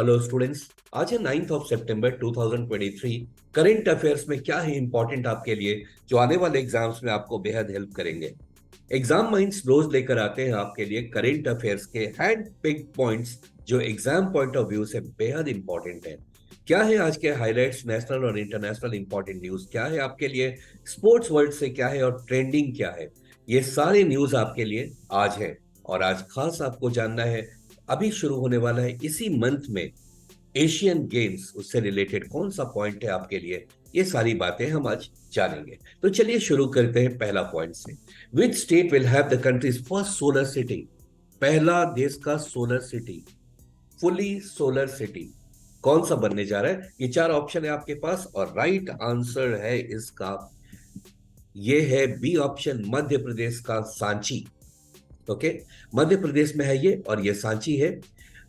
Hello students. आज है 9th of September 2023। Current affairs में क्या है इंपॉर्टेंट आपके लिए, जो आने वाले एग्जाम्स में आपको बेहद हेल्प करेंगे। एग्जाम माइंड्स रोज लेकर आते हैं आपके लिए करंट अफेयर्स के हैंड पिक पॉइंट्स, जो एग्जाम पॉइंट ऑफ व्यू से बेहद इंपॉर्टेंट है। क्या है आज के हाइलाइट्स, नेशनल और इंटरनेशनल इंपॉर्टेंट न्यूज क्या है आपके लिए, स्पोर्ट्स वर्ल्ड से क्या है और ट्रेंडिंग क्या है, ये सारे न्यूज आपके लिए आज है। और आज खास आपको जानना है, अभी शुरू होने वाला है इसी मंथ में एशियन गेम्स, उससे रिलेटेड कौन सा पॉइंट है आपके लिए, ये सारी बातें हम आज जानेंगे। तो चलिए शुरू करते हैं पहला पॉइंट से। Which state will have the countries first solar city? पहला देश का solar city, fully solar city कौन सा बनने जा रहा है? ये चार ऑप्शन है आपके पास और राइट आंसर है इसका, ये है बी ऑप्शन, मध्य प्रदेश का सांची। ओके, मध्य प्रदेश में है ये और ये सांची है।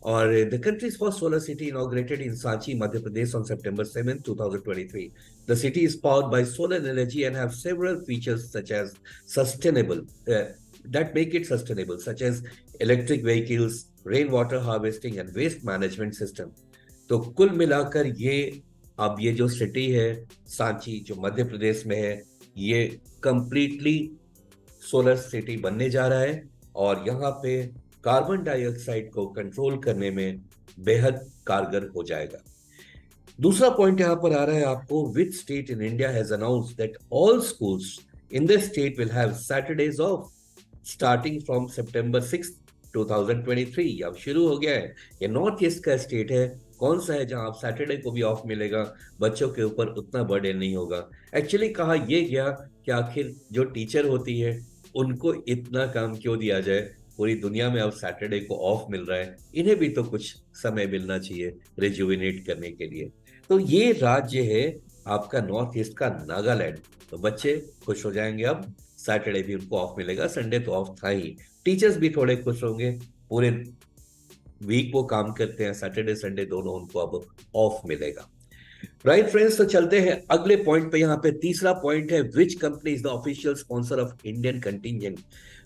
और the countries first solar city inaugurated in Sanchi, Madhya Pradesh on September 7, 2023. The city is powered by solar energy and have several features such as sustainable that make it sustainable, such as electric vehicles, rainwater harvesting and waste management system. तो कुल मिलाकर ये, अब ये जो city है सांची जो मध्य प्रदेश में है, ये कंप्लीटली सोलर सिटी बनने जा रहा है और यहाँ पे कार्बन डाइऑक्साइड को कंट्रोल करने में बेहद कारगर हो जाएगा। दूसरा पॉइंट यहां पर आ रहा है आपको, which state in India has announced that all schools in the state will have Saturdays of starting from September 6, 2023। अब शुरू हो गया है। ये नॉर्थ ईस्ट का स्टेट है। कौन सा है जहां आप सैटरडे को भी ऑफ मिलेगा, बच्चों के ऊपर उतना बर्डन नहीं होगा। एक्चुअली कहा यह गया कि आखिर जो टीचर होती है उनको इतना काम क्यों दिया जाए, पूरी दुनिया में अब सैटरडे को ऑफ मिल रहा है, इन्हें भी तो कुछ समय मिलना चाहिए रिजुविनेट करने के लिए। तो ये राज्य है आपका नॉर्थ ईस्ट का नागालैंड। तो बच्चे खुश हो जाएंगे, अब सैटरडे भी उनको ऑफ मिलेगा, संडे तो ऑफ था ही। टीचर्स भी थोड़े खुश होंगे, पूरे वीक वो काम करते हैं, सैटरडे संडे दोनों उनको अब ऑफ मिलेगा। राइट फ्रेंड्स, तो चलते हैं अगले पॉइंट पे। यहाँ पे तीसरा पॉइंट है, which company is the official sponsor of Indian contingent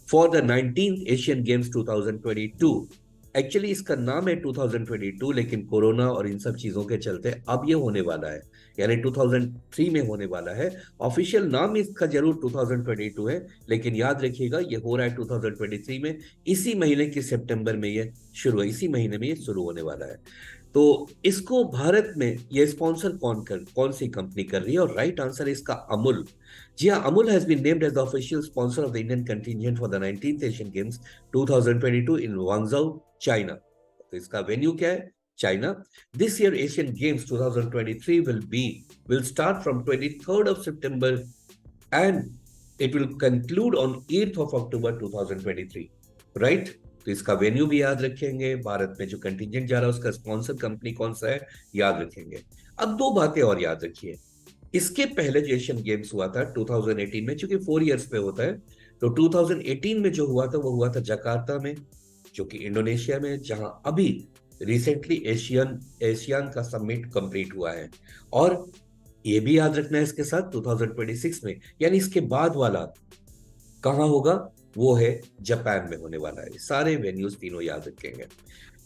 for the 19th Asian Games 2022। Actually इसका नाम है 2022, लेकिन कोरोना और इन सब चीजों के चलते अब ये होने वाला है, यानी 2003 में होने वाला है। ऑफिशियल नाम इसका जरूर 2022 है, लेकिन याद रखिएगा ये हो रहा है 2023 में। इसी महीने की सितंबर में ये शुरू है, इसी महीने में ये शुरू होने वाला है। तो इसको भारत में ये स्पॉन्सर कौन सी कंपनी कर रही है? और राइट आंसर है इसका अमूल। जी हाँ, Amul has been named as the official sponsor of the Indian contingent for the 19th Asian Games 2022 in Guangzhou, China. तो इसका वेन्यू क्या है? China. This year Asian Games 2023 will start from 23rd of September and it will conclude on 8th of October 2023, right? तो इसका venue भी याद रखेंगे, भारत में जो कंटिजेंट जा रहा है उसका स्पॉन्सर कंपनी कौन सा है याद रखेंगे। अब दो बातें और याद रखिए, इसके पहले जो एशियन गेम्स हुआ था 2018 में, चूंकि 4 इयर्स पे होता है, तो 2018 में जो हुआ था वो हुआ था जकार्ता में, जो कि इंडोनेशिया में, जहां अभी रिसेंटली एशियन का समिट कंप्लीट हुआ है। और ये भी याद रखना है इसके साथ 2026 में, यानी इसके बाद वाला कहां होगा, वो है जापान में होने वाला है। सारे वेन्यूज तीनों याद रखेंगे।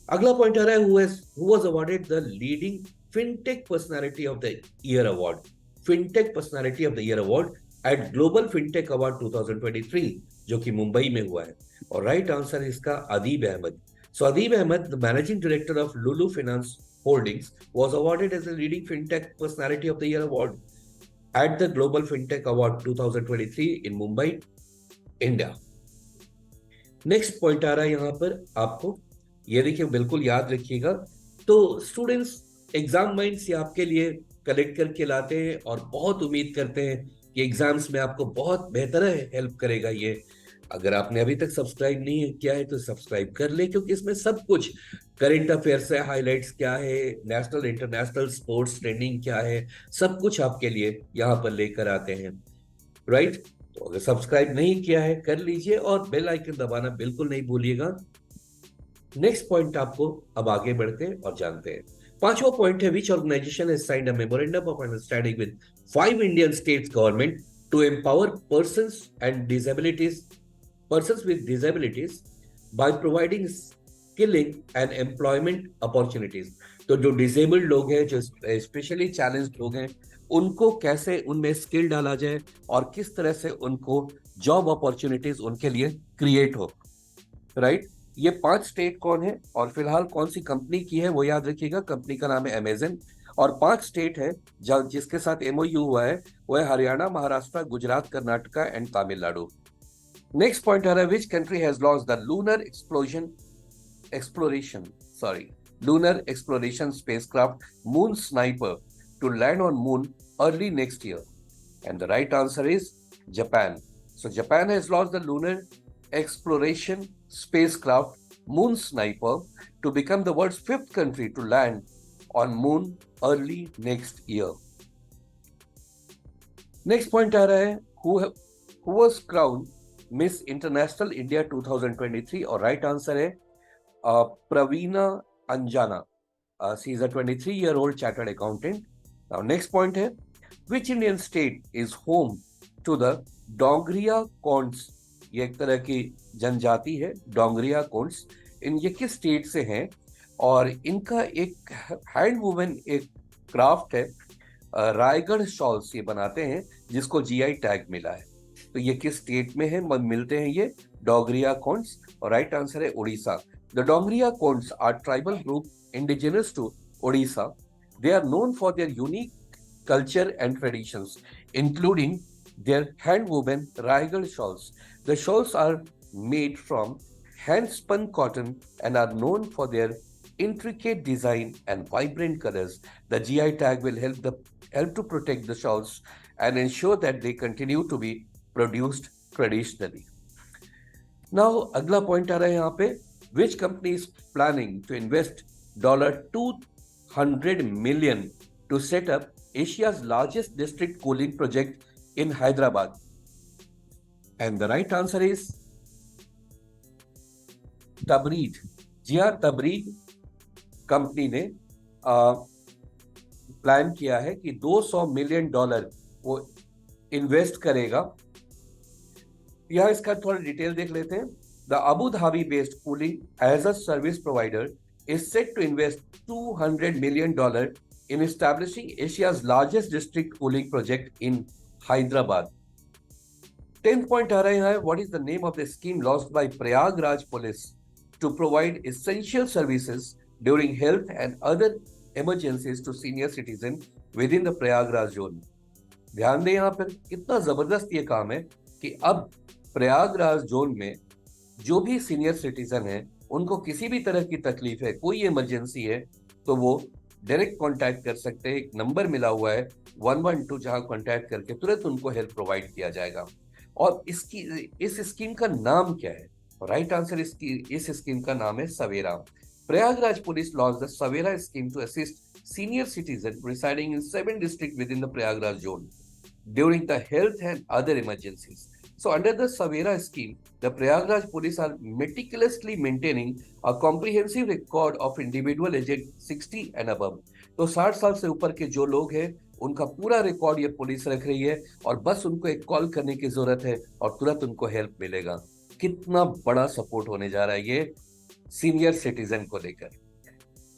अगला पॉइंट आ रहा है, who was awarded the leading fintech personality of the year award, fintech personality of the year award eight global fintech award 2023, जो कि मुंबई में हुआ है। और राइट आंसर इसका Adeeb Ahmed. So Adeeb Ahmed, the managing director of Lulu finance holdings, was awarded as the leading fintech personality of the year award at the Global Fintech Award 2023 in Mumbai, India. Next point आ रहा है यहाँ पर आपको, ये देखिए बिल्कुल याद रखिएगा। तो स्टूडेंट्स, एग्जाम माइंड्स ये आपके लिए कलेक्ट करके लाते हैं और बहुत उम्मीद करते हैं कि एग्जाम्स में आपको बहुत बेहतर हेल्प करेगा ये। अगर आपने अभी तक सब्सक्राइब नहीं किया है तो सब्सक्राइब कर ले, क्योंकि इसमें सब कुछ करंट अफेयर्स है, हाइलाइट्स क्या है, नेशनल इंटरनेशनल स्पोर्ट्स ट्रेंडिंग क्या है, सब कुछ आपके लिए यहाँ पर लेकर आते हैं, राइट? तो अगर सब्सक्राइब नहीं किया है कर लीजिए और बेल आइकन दबाना बिल्कुल नहीं भूलिएगा। नेक्स्ट पॉइंट आपको अब आगे बढ़ते हैं और जानते हैं। पांचवा पॉइंट है, which organisation has signed a memorandum of understanding with 5 Indian states government to empower persons with disabilities by providing skilling and employment opportunities. तो जो डिसेबल्ड लोग हैं, जो स्पेशली चैलेंज्ड लोग हैं, उनको कैसे उनमें स्किल डाला जाए और किस तरह से उनको जॉब अपॉर्चुनिटीज उनके लिए क्रिएट हो। राइट। ये 5 स्टेट कौन है और फिलहाल कौन सी कंपनी की है वो याद रखिएगा। कंपनी का नाम है अमेजन। और 5 स्टेट है जिसके साथ एमओयू हुआ है, वो है Haryana, Maharashtra, Gujarat, Karnataka and Tamil Nadu. Next point आ रहा है, which country has launch the lunar exploration sorry lunar exploration spacecraft Moon Sniper to land on moon early next year? And the right answer is Japan. So Japan has launched the lunar exploration spacecraft Moon Sniper to become the world's 5th country to land on moon early next year. Next point आ रहा है, who was crowned Miss International India 2023 और right answer है Praveena Anjana. She is a 23-year-old chartered accountant. Now, next point है, which Indian state is home to the Dongriya Konds? ये एक तरह की जनजाति है, डोंगरिया कोंड्स। ये किस स्टेट से हैं? और इनका एक हैंड वुवन एक क्राफ्ट है, रायगढ़ शॉल्स ये बनाते हैं, जिसको जीआई टैग मिला है। तो ये किस स्टेट में है मिलते हैं ये डोंगरिया कोंड्स? और राइट आंसर है Orissa. The Dongriya Konds are tribal group indigenous to Odisha. They are known for their unique culture and traditions, including their hand-woven Raigal shawls. The shawls are made from hand-spun cotton and are known for their intricate design and vibrant colors. The GI tag will help to protect the shawls and ensure that they continue to be produced traditionally. Now, अगला point आ रहा है यहाँ पे, which company is planning to invest $200 million to set up Asia's largest district cooling project in Hyderabad? And the right answer is Tabreed. जी हाँ, तबरीद company ने plan किया है कि $200 मिलियन वो इन्वेस्ट करेगा। यहां इसका थोड़ा डिटेल देख लेते हैं। The Abu Dhabi-based cooling as a service provider is set to invest $200 million in establishing Asia's largest district cooling project in Hyderabad. 10th point आ रहा है, what is the name of the scheme launched by Prayagraj Police to provide essential services during health and other emergencies to senior citizens within the Prayagraj zone? ध्यान दें यहाँ पर कितना जबरदस्त ये काम है कि अब प्रयागराज जोन में जो भी सीनियर सिटीजन है, उनको किसी भी तरह की तकलीफ है, कोई इमरजेंसी है, तो वो डायरेक्ट कांटेक्ट कर सकते हैं। एक नंबर मिला हुआ है 112, जहां कांटेक्ट करके तुरंत उनको हेल्प प्रोवाइड किया जाएगा। और इस स्कीम का नाम क्या है? राइट आंसर इस स्कीम का नाम है Savera. Prayagraj police launch the Savera scheme to assist senior citizen residing in 7 districts within the Prayagraj zone during the health and other emergencies. So under the Savera scheme, the Prayagraj police are meticulously maintaining a comprehensive record of individual aged 60 and above. तो 60 साल से ऊपर के जो लोग हैं, उनका पूरा रिकॉर्ड ये पुलिस रख रही है और बस उनको एक कॉल करने की जरूरत है और तुरंत उनको हेल्प मिलेगा। कितना बड़ा सपोर्ट होने जा रहा है ये सीनियर सिटीजन को लेकर।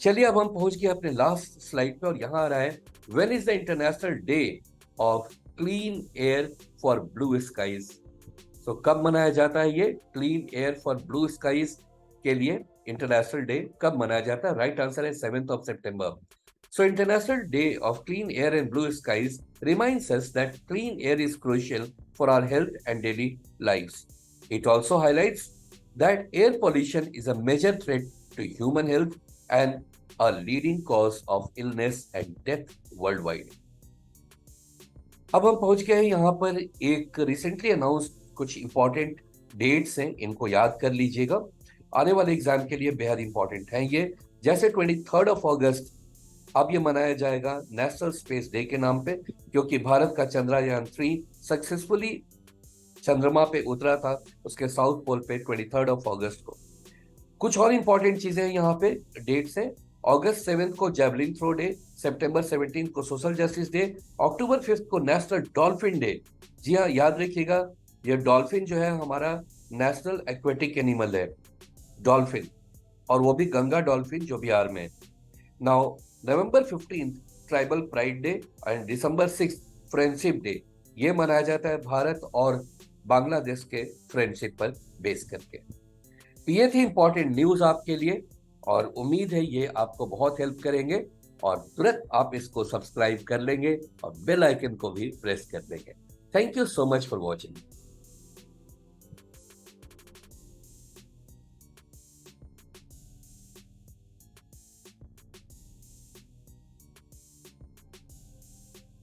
चलिए अब हम पहुंच गए अपने लास्ट स्लाइड पे और यहाँ आ रहा है, when is the international day of clean air for blue skies? तो कब मनाया जाता है ये clean air for blue skies के लिए इंटरनेशनल डे कब मनाया जाता है? राइट आंसर है 7th September. So International Day of Clean Air and Blue Skies reminds us that clean air is crucial for our health and daily lives. It also highlights that air pollution is a major threat to human health and a leading cause of illness and death worldwide. अब हम पहुंच गए हैं यहाँ पर एक recently announced कुछ important dates हैं, इनको याद कर लीजिएगा, आने वाले एग्जाम के लिए बेहद इंपॉर्टेंट हैं ये। जैसे 23 अगस्त अब ये मनाया जाएगा नेशनल स्पेस डे के नाम पे, क्योंकि भारत का चंद्रयान 3 सक्सेसफुली चंद्रमा पे उतरा था उसके साउथ पोल पे 23 अगस्त को। कुछ और इंपॉर्टेंट चीजें यहाँ पे डेट्स हैं। अगस्त 7 को जेवलिन थ्रो डे, सितंबर 17 को सोशल जस्टिस डे, अक्टूबर 5 को नेशनल डॉल्फिन डे। जी हाँ, याद रखिएगा ये डॉल्फिन जो है हमारा नेशनल एक्वेटिक एनिमल है, डॉल्फिन। और वो भी गंगा डॉल्फिन जो बिहार में है। Now November 15 tribal pride day and December 6 friendship day, ये मनाया जाता है भारत और बांग्लादेश के फ्रेंडशिप पर बेस करके। तो ये थी इंपॉर्टेंट न्यूज आपके लिए, और उम्मीद है ये आपको बहुत हेल्प करेंगे, और तुरंत आप इसको सब्सक्राइब कर लेंगे और बेल आइकन को भी प्रेस कर देंगे। Thank you so much for watching.